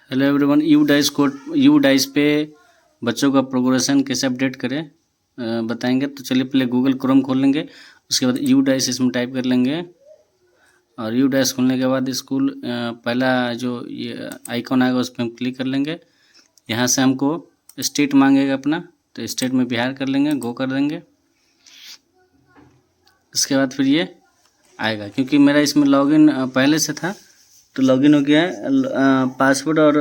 Hello everyone, you dice पे बच्चों का प्रोग्रेशन कैसे अपडेट करें बताएंगे। तो चलिए पहले गूगल क्रोम खोल लेंगे, उसके बाद यू डाइस इसमें टाइप कर लेंगे और यू डाइस खोलने के बाद स्कूल पहला जो ये आइकॉन आएगा उस पर हम क्लिक कर लेंगे। यहाँ से हमको स्टेट मांगेगा अपना, तो स्टेट में बिहार कर लेंगे, गो कर देंगे। इसके बाद फिर ये आएगा, क्योंकि मेरा इसमें लॉगिन पहले से था तो लॉगिन हो गया है। पासवर्ड और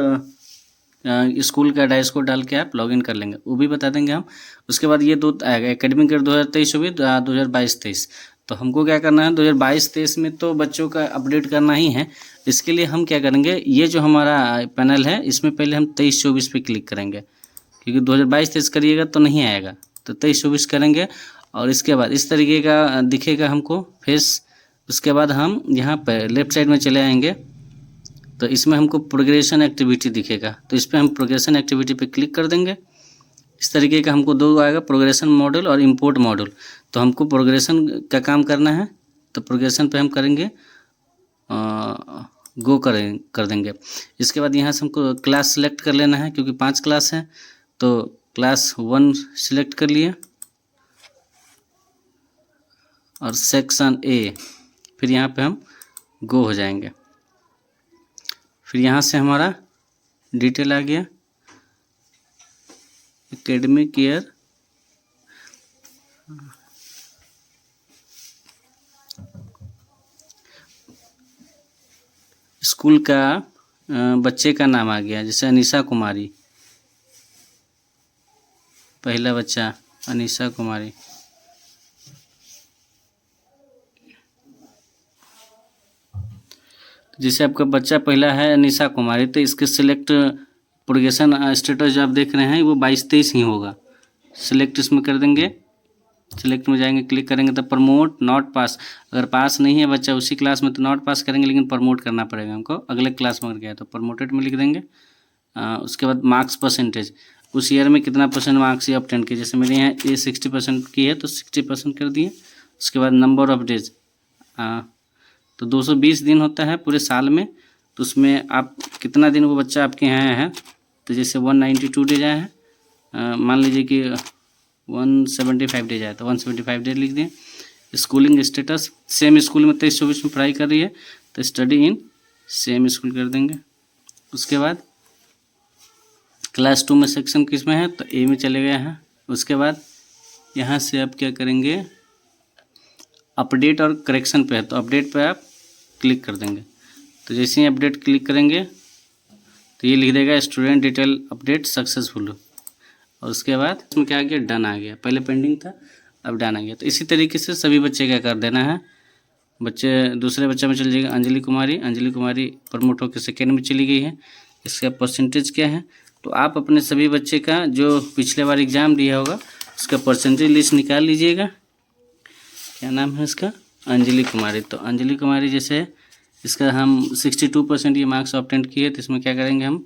स्कूल का एड्रेस को डाल के आप लॉगिन कर लेंगे, वो भी बता देंगे हम। उसके बाद ये दो आएगा एकेडमिक ईयर 2023 2022-23। तो हमको क्या करना है 2022-23 में तो बच्चों का अपडेट करना ही है। इसके लिए हम क्या करेंगे, ये जो हमारा पैनल है इसमें पहले हम 23-24 पे क्लिक करेंगे, क्योंकि 2022-23 करिएगा तो नहीं आएगा। तो 23-24 करेंगे और इसके बाद इस तरीके का दिखेगा हमको फेस। उसके बाद हम यहाँ पर लेफ्ट साइड में चले आएंगे तो इसमें हमको प्रोग्रेशन एक्टिविटी दिखेगा, तो इस पर हम प्रोग्रेशन एक्टिविटी पे क्लिक कर देंगे। इस तरीके का हमको दो आएगा, प्रोग्रेशन मॉड्यूल और इंपोर्ट मॉड्यूल। तो हमको प्रोग्रेशन का काम करना है, तो प्रोग्रेशन पे हम करेंगे गो कर देंगे। इसके बाद यहाँ से हमको क्लास सेलेक्ट कर लेना है, क्योंकि 5 क्लास है। तो क्लास 1 सिलेक्ट कर लिए और सेक्शन ए, फिर यहाँ पे हम गो हो जाएंगे। फिर यहाँ से हमारा डिटेल आ गया, एकेडमिक ईयर स्कूल का बच्चे का नाम आ गया, जैसे अनीशा कुमारी, पहला बच्चा अनीशा कुमारी। जैसे आपका बच्चा पहला है अनीशा कुमारी, तो इसके सिलेक्ट प्रोग्रेशन स्टेटस जो आप देख रहे हैं वो 22-23 ही होगा। सिलेक्ट इसमें कर देंगे, सिलेक्ट में जाएंगे, क्लिक करेंगे तो प्रमोट नॉट पास। अगर पास नहीं है बच्चा उसी क्लास में तो नॉट पास करेंगे, लेकिन प्रमोट करना पड़ेगा हमको। अगले क्लास में अगर गया तो प्रमोटेड में लिख देंगे। उसके बाद मार्क्स परसेंटेज, उस ईयर में कितना % मार्क्स ये ऑब्टेन किए। जैसे मेरे यहाँ ये 60% की है तो 60% कर दिए। उसके बाद नंबर ऑफ डेज, तो 220 दिन होता है पूरे साल में, तो उसमें आप कितना दिन वो बच्चा आपके यहाँ आया है। तो जैसे 192 डेज आया है, मान लीजिए कि 175 डेज आया तो 175 डेज लिख दें। स्कूलिंग स्टेटस, सेम स्कूल में 23-24 में पढ़ाई कर रही है तो स्टडी इन सेम स्कूल कर देंगे। उसके बाद क्लास 2 में सेक्शन किस में है तो ए में चले गए हैं। उसके बाद यहाँ से आप क्या करेंगे, अपडेट और करेक्शन पे है तो अपडेट पे आप क्लिक कर देंगे। तो जैसे ही अपडेट क्लिक करेंगे तो ये लिख देगा स्टूडेंट डिटेल अपडेट सक्सेसफुल। और उसके बाद इसमें क्या आ गया, डन आ गया। पहले पेंडिंग था, अब डन आ गया। तो इसी तरीके से सभी बच्चे क्या कर देना है, बच्चे दूसरे बच्चे में चल जाएगा अंजलि कुमारी प्रमोट होकर सेकेंड में चली गई है। इसका परसेंटेज क्या है, तो आप अपने सभी बच्चे का जो पिछले बार एग्ज़ाम दिया होगा उसका परसेंटेज लिस्ट निकाल लीजिएगा। क्या नाम है इसका, अंजलि कुमारी। तो अंजलि कुमारी जैसे इसका हम 62% ये मार्क्स ऑब्टेन किए, तो इसमें क्या करेंगे हम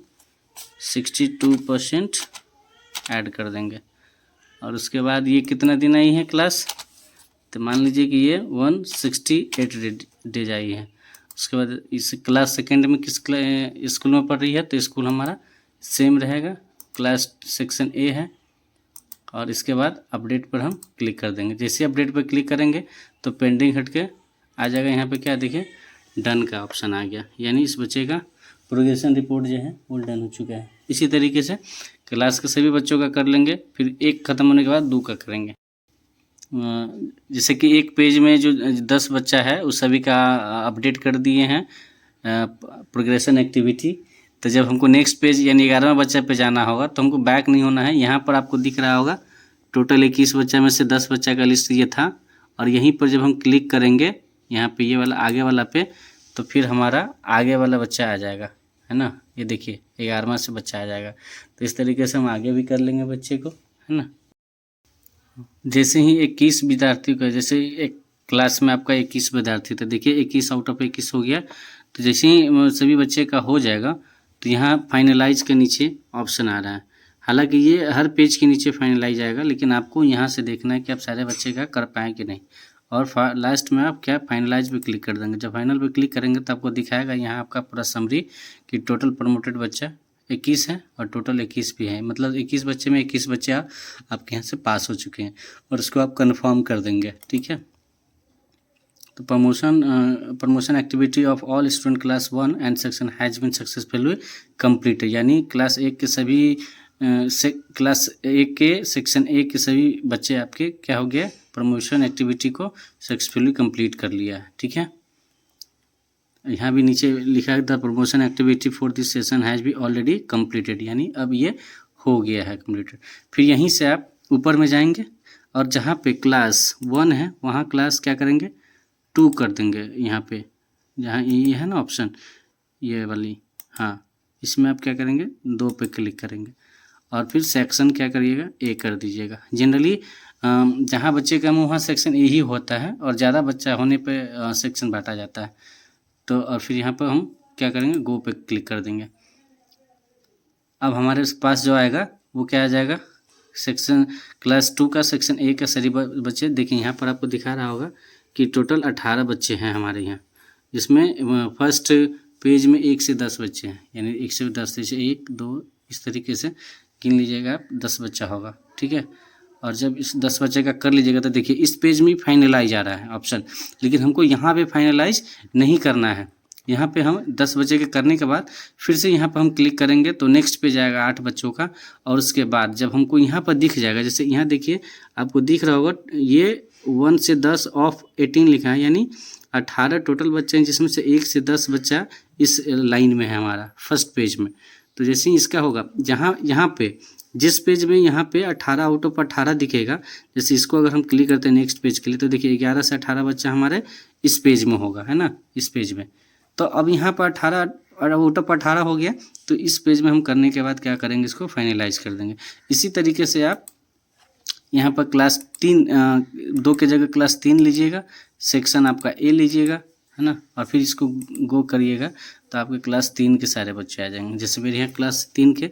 62% ऐड कर देंगे। और उसके बाद ये कितना दिन आई है क्लास, तो मान लीजिए कि ये 168 डेज आई है। उसके बाद इस क्लास सेकेंड में किस स्कूल में पढ़ रही है, तो स्कूल हमारा सेम रहेगा, क्लास सेक्शन ए है। और इसके बाद अपडेट पर हम क्लिक कर देंगे। जैसे अपडेट पर क्लिक करेंगे तो पेंडिंग हट के आ जाएगा। यहाँ पे क्या देखिए, डन का ऑप्शन आ गया, यानी इस बच्चे का प्रोग्रेशन रिपोर्ट जो है वो डन हो चुका है। इसी तरीके से क्लास के सभी बच्चों का कर लेंगे, फिर एक ख़त्म होने के बाद 2 का करेंगे। जैसे कि एक पेज में जो 10 बच्चा है उस सभी का अपडेट कर दिए हैं प्रोग्रेशन एक्टिविटी। तो जब हमको नेक्स्ट पेज यानी 11वां बच्चा पे जाना होगा तो हमको बैक नहीं होना है। यहाँ पर आपको दिख रहा होगा टोटल 21 बच्चा में से 10 बच्चा का लिस्ट ये था, और यहीं पर जब हम क्लिक करेंगे यहाँ पे ये वाला आगे वाला पे, तो फिर हमारा आगे वाला बच्चा आ जाएगा, है ना। ये देखिए 11वां से बच्चा आ जाएगा। तो इस तरीके से हम आगे भी कर लेंगे बच्चे को, है ना। जैसे ही 21 विद्यार्थी का, जैसे एक क्लास में आपका 21 विद्यार्थी, तो देखिए 21 आउट ऑफ 21 हो गया। तो जैसे ही सभी बच्चे का हो जाएगा तो यहाँ फाइनलाइज के नीचे ऑप्शन आ रहा है। हालांकि ये हर पेज के नीचे फाइनलाइज आएगा, लेकिन आपको यहाँ से देखना है कि आप सारे बच्चे का कर पाएँ कि नहीं। और लास्ट में आप क्या फाइनलाइज पे क्लिक कर देंगे। जब फाइनल पे क्लिक करेंगे तो आपको दिखाएगा यहाँ आपका पूरा समरी कि टोटल प्रमोटेड बच्चा 21 है और टोटल 21 भी है, मतलब 21 बच्चे में 21 बच्चे आपके यहाँ से पास हो चुके हैं और उसको आप कन्फर्म कर देंगे। ठीक है, तो promotion activity of all student class 1 and section has been successfully completed, यानी क्लास 1 के सभी क्लास 1 के सेक्शन 1 के सभी बच्चे आपके क्या हो गया, प्रमोशन एक्टिविटी को सक्सेसफुली कंप्लीट कर लिया है। ठीक है, यहाँ भी नीचे लिखा है the promotion activity for this session has be already completed, यानी अब ये हो गया है कंप्लीटेड। फिर यहीं से आप ऊपर में जाएंगे और जहाँ पे क्लास 1 है वहाँ क्लास क्या करेंगे 2 कर देंगे। यहाँ पे जहाँ ये है ना ऑप्शन ये वाली, हाँ, इसमें आप क्या करेंगे 2 पे क्लिक करेंगे और फिर सेक्शन क्या करिएगा ए कर दीजिएगा। जनरली जहाँ बच्चे कम वहाँ सेक्शन ए ही होता है और ज़्यादा बच्चा होने पे सेक्शन बांटा जाता है। तो और फिर यहाँ पर हम क्या करेंगे गो पे क्लिक कर देंगे। अब हमारे पास जो आएगा वो क्या आ जाएगा, सेक्शन क्लास 2 का सेक्शन ए का सभी बच्चे। देखिए यहाँ पर आपको दिखा रहा होगा कि टोटल 18 बच्चे हैं हमारे यहाँ, जिसमें फर्स्ट पेज में 1 से 10 बच्चे हैं, यानी 1 से 10 से 1 2 इस तरीके से गिन लीजिएगा आप, 10 बच्चा होगा। ठीक है, और जब इस 10 बच्चे का कर लीजिएगा तो देखिए इस पेज में फाइनलाइज आ रहा है ऑप्शन, लेकिन हमको यहाँ पे फाइनलाइज नहीं करना है। यहाँ पे हम 10 बच्चे के करने के बाद फिर से यहाँ पर हम क्लिक करेंगे तो नेक्स्ट पेज आएगा 8 बच्चों का, और उसके बाद जब हमको यहाँ पर दिख जाएगा, जैसे यहाँ देखिए आपको दिख रहा होगा ये 1 से 10 ऑफ 18 लिखा है, यानी 18 टोटल बच्चे हैं जिसमें से 1 से 10 बच्चा इस लाइन में है हमारा फर्स्ट पेज में। तो जैसे ही इसका होगा यहाँ पे जिस पेज में यहाँ पे 18 आउट ऑफ 18 दिखेगा, जैसे इसको अगर हम क्लिक करते हैं नेक्स्ट पेज के लिए तो देखिए 11 से 18 बच्चा हमारे इस पेज में होगा, है ना, इस पेज में। तो अब यहाँ पर 18 आउट ऑफ 18 हो गया, तो इस पेज में हम करने के बाद क्या करेंगे, इसको फाइनलाइज कर देंगे। इसी तरीके से आप यहाँ पर क्लास 3 2 के जगह क्लास 3 लीजिएगा, सेक्शन आपका ए लीजिएगा, है ना, और फिर इसको गो करिएगा तो आपके क्लास 3 के सारे बच्चे आ जाएंगे। जैसे मेरे यहाँ क्लास 3 के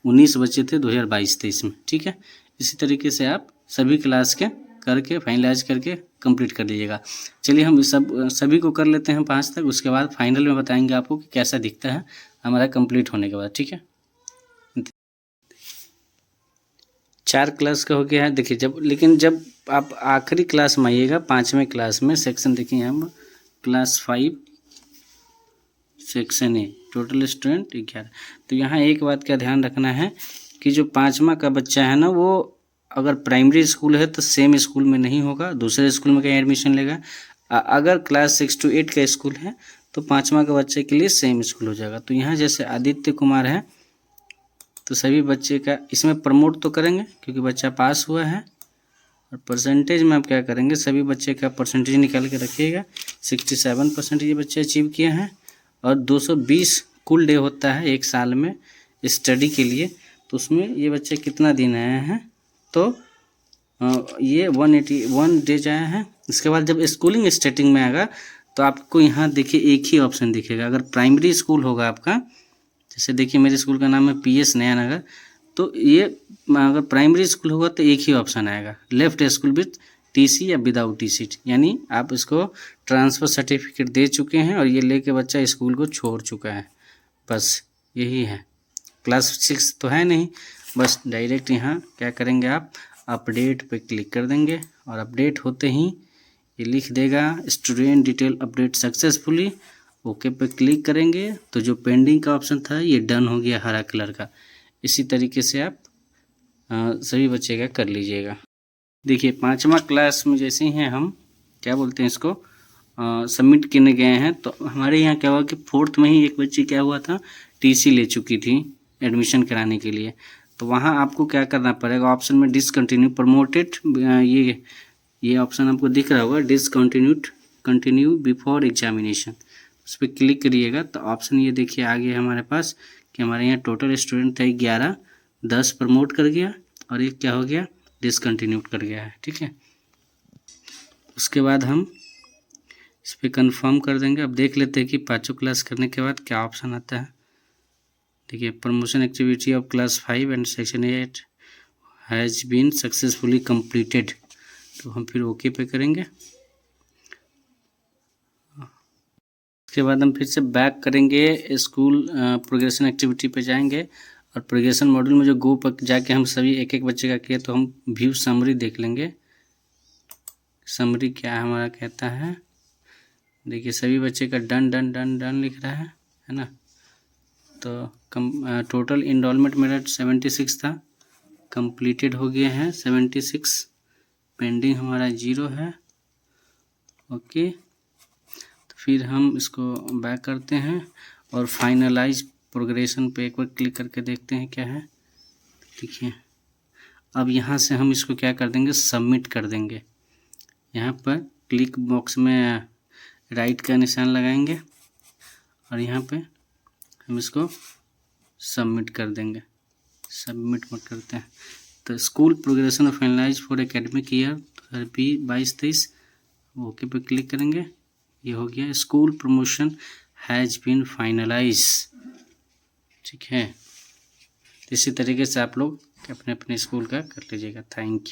19 बच्चे थे 2022-23 में। ठीक है, इसी तरीके से आप सभी क्लास के करके फाइनलाइज करके कंप्लीट कर लीजिएगा। चलिए हम सभी को कर लेते हैं 5 तक, उसके बाद फाइनल में बताएंगे आपको कि कैसा दिखता है हमारा कंप्लीट होने के बाद। ठीक है, 4 क्लास का हो गया है। देखिए लेकिन जब आप आखिरी क्लास में आइएगा 5वें क्लास में सेक्शन देखिए हम class 5 section A total student 11। तो यहाँ एक बात का ध्यान रखना है कि जो 5वां का बच्चा है ना, वो अगर प्राइमरी स्कूल है तो सेम स्कूल में नहीं होगा, दूसरे स्कूल में कहीं एडमिशन लेगा। अगर क्लास 6 to 8 का स्कूल है तो 5वां का बच्चे के लिए सेम स्कूल हो जाएगा। तो यहाँ जैसे आदित्य कुमार है तो सभी बच्चे का इसमें प्रमोट तो करेंगे क्योंकि बच्चा पास हुआ है, और परसेंटेज में आप क्या करेंगे, सभी बच्चे का परसेंटेज निकाल के रखिएगा। 67% ये बच्चे अचीव किए हैं, और 220 कुल डे होता है एक साल में स्टडी के लिए, तो उसमें ये बच्चे कितना दिन आए हैं, तो ये 181 डेज आए हैं। इसके बाद जब स्कूलिंग स्टार्टिंग में आएगा तो आपको यहाँ देखिए एक ही ऑप्शन दिखेगा। अगर प्राइमरी स्कूल होगा आपका, जैसे देखिए मेरे स्कूल का नाम है PS नया नगर, तो ये अगर प्राइमरी स्कूल होगा तो एक ही ऑप्शन आएगा, लेफ्ट स्कूल विथ TC या विदाउट TC, यानी आप इसको ट्रांसफ़र सर्टिफिकेट दे चुके हैं और ये लेके बच्चा स्कूल को छोड़ चुका है, बस यही है। क्लास 6 तो है नहीं, बस डायरेक्ट यहाँ क्या करेंगे आप अपडेट पे क्लिक कर देंगे, और अपडेट होते ही ये लिख देगा student detail update successfully, okay पे क्लिक करेंगे तो जो पेंडिंग का ऑप्शन था ये डन हो गया हरा कलर का। इसी तरीके से आप सभी बच्चे का कर लीजिएगा। देखिए 5वां क्लास में जैसे ही हैं हम क्या बोलते हैं इसको सबमिट करने गए हैं, तो हमारे यहाँ क्या हुआ कि 4th में ही एक बच्ची क्या हुआ था TC ले चुकी थी एडमिशन कराने के लिए। तो वहाँ आपको क्या करना पड़ेगा, ऑप्शन में डिसकंटिन्यू प्रमोटेड, ये ऑप्शन आपको दिख रहा होगा कंटिन्यू बिफोर एग्जामिनेशन, उस पर क्लिक करिएगा तो ऑप्शन ये देखिए आ गया हमारे पास कि हमारे यहाँ टोटल स्टूडेंट थे 11, 10 प्रमोट कर गया और एक क्या हो गया डिसकंटिन्यूड कर गया है। ठीक है, उसके बाद हम इस पर कंफर्म कर देंगे। अब देख लेते हैं कि 5 क्लास करने के बाद क्या ऑप्शन आता है। देखिए promotion activity of class 5 and section 8 has been successfully completed, तो हम फिर ओके पे करेंगे। उसके बाद हम फिर से बैक करेंगे, स्कूल प्रोग्रेशन एक्टिविटी पे जाएंगे और प्रोग्रेशन मॉड्यूल में जो गो पर जाके हम सभी एक एक बच्चे का किए तो हम व्यू समरी देख लेंगे। समरी क्या हमारा कहता है, देखिए सभी बच्चे का डन डन डन डन लिख रहा है ना। तो टोटल इनरोलमेंट मेरा 76 था, कंप्लीटेड हो गया है 76, पेंडिंग हमारा 0 है। ओके, तो फिर हम इसको बैक करते हैं और फाइनलाइज प्रोग्रेशन पे एक बार क्लिक करके देखते हैं क्या है। देखिए अब यहाँ से हम इसको क्या कर देंगे, सबमिट कर देंगे। यहाँ पर क्लिक बॉक्स में राइट का निशान लगाएंगे और यहाँ पे हम इसको सबमिट कर देंगे। सबमिट मत करते हैं तो school progression finalize for academic year 2022-23 okay पे क्लिक करेंगे। ये हो गया, school promotion has been finalize. ठीक है, इसी तरीके से आप लोग अपने अपने स्कूल का कर लीजिएगा। Thank you.